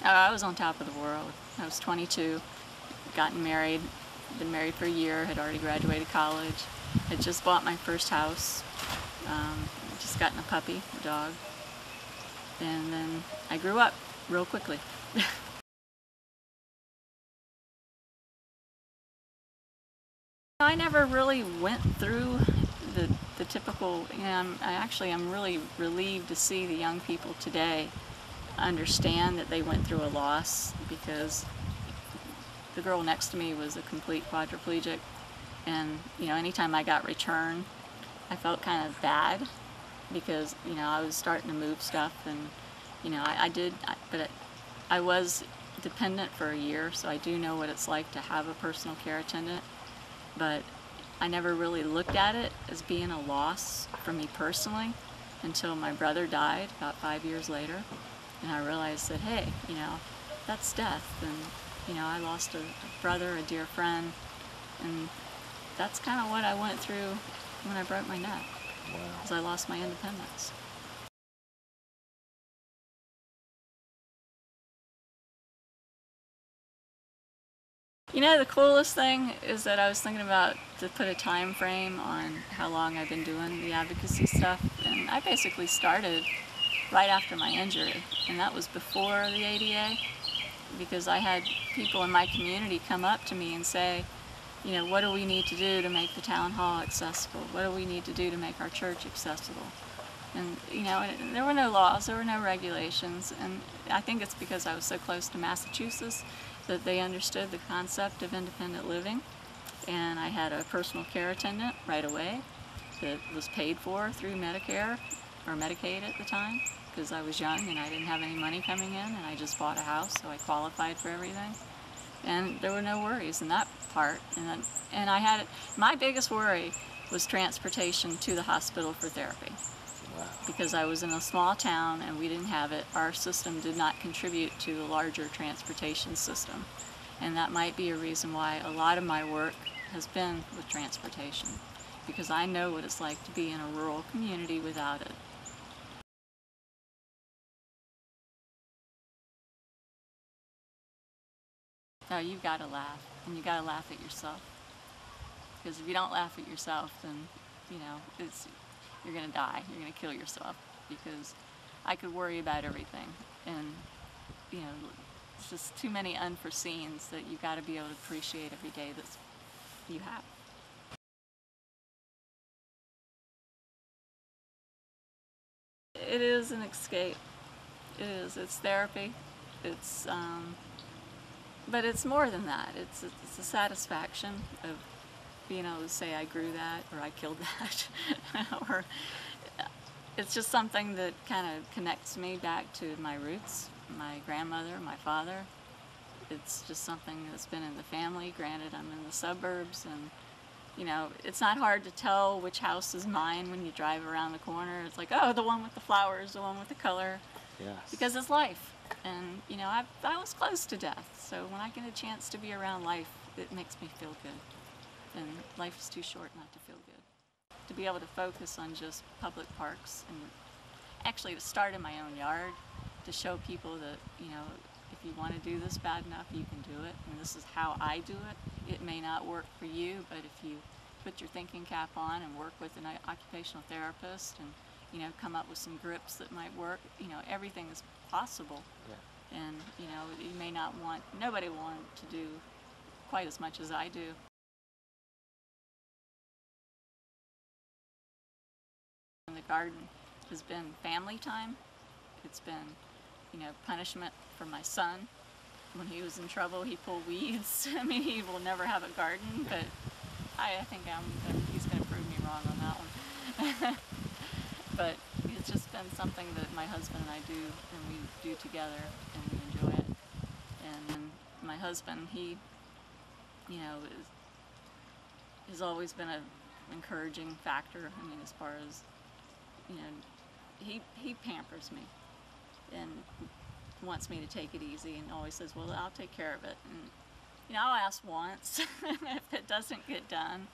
Oh, I was on top of the world. I was 22, gotten married, been married for a year, had already graduated college, had just bought my first house, just gotten a puppy, a dog, and then I grew up real quickly. I never really went through the typical, I'm really relieved to see the young people today understand that they went through a loss, because the girl next to me was a complete quadriplegic, and anytime I got returned, I felt kind of bad, because I was starting to move stuff, and I was dependent for a year, so I do know what it's like to have a personal care attendant, but I never really looked at it as being a loss for me personally until my brother died about 5 years later. And I realized that, hey, that's death. And, I lost a brother, a dear friend, and that's kind of what I went through when I broke my neck. Wow. Because I lost my independence. The coolest thing is that I was thinking about to put a time frame on how long I've been doing the advocacy stuff, and I basically started right after my injury, and that was before the ADA, because I had people in my community come up to me and say, what do we need to do to make the town hall accessible? What do we need to do to make our church accessible? And there were no laws, there were no regulations, and I think it's because I was so close to Massachusetts that they understood the concept of independent living, and I had a personal care attendant right away that was paid for through Medicare or Medicaid at the time, because I was young and I didn't have any money coming in, and I just bought a house, so I qualified for everything, and there were no worries in that part. And I had my biggest worry was transportation to the hospital for therapy. Wow. Because I was in a small town and we didn't have it. Our system did not contribute to the larger transportation system. And that might be a reason why a lot of my work has been with transportation, because I know what it's like to be in a rural community without it. Oh, you've got to laugh, and you've got to laugh at yourself. Because if you don't laugh at yourself, then, you're going to die. You're going to kill yourself, because I could worry about everything, and it's just too many unforeseens that you've got to be able to appreciate every day that you have. It is an escape. It is. It's therapy. It's but it's more than that. It's a satisfaction of being able to say I grew that, or I killed that, or it's just something that kind of connects me back to my roots, my grandmother, my father. It's just something that's been in the family. Granted, I'm in the suburbs, and it's not hard to tell which house is mine when you drive around the corner. It's like, oh, the one with the flowers, the one with the color. Yes. Because it's life, and I was close to death, so when I get a chance to be around life, it makes me feel good. And life is too short not to feel good. To be able to focus on just public parks, and actually to start in my own yard, to show people that, if you want to do this bad enough, you can do it, and this is how I do it. It may not work for you, but if you put your thinking cap on and work with an occupational therapist and, come up with some grips that might work, everything is possible. Yeah. And, you may not want, nobody will want to do quite as much as I do. The garden has been family time. It's been, punishment for my son. When he was in trouble, he pulled weeds. I mean, he will never have a garden, but I think he's going to prove me wrong on that one. But it's just been something that my husband and I do, and we do together, and we enjoy it. And my husband, he, has always been an encouraging factor. I mean, as far as, he pampers me and wants me to take it easy, and always says, well, I'll take care of it. And I'll ask once, and if it doesn't get done,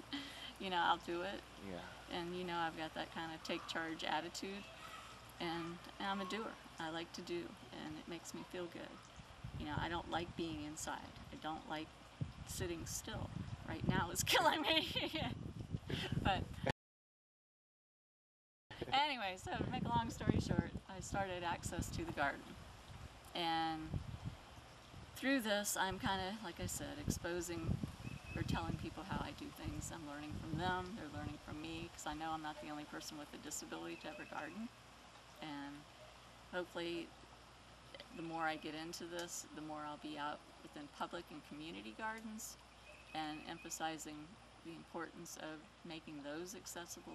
I'll do it. Yeah. And I've got that kind of take charge attitude, and I'm a doer. I like to do, and it makes me feel good. You know, I don't like being inside. I don't like sitting still. Right now it's killing me. But anyway, so to make a long story short, I started Access to the Garden. And through this, I'm kind of, like I said, exposing or telling people how I do things. I'm learning from them, they're learning from me, because I know I'm not the only person with a disability to have a garden. And hopefully, the more I get into this, the more I'll be out within public and community gardens and emphasizing the importance of making those accessible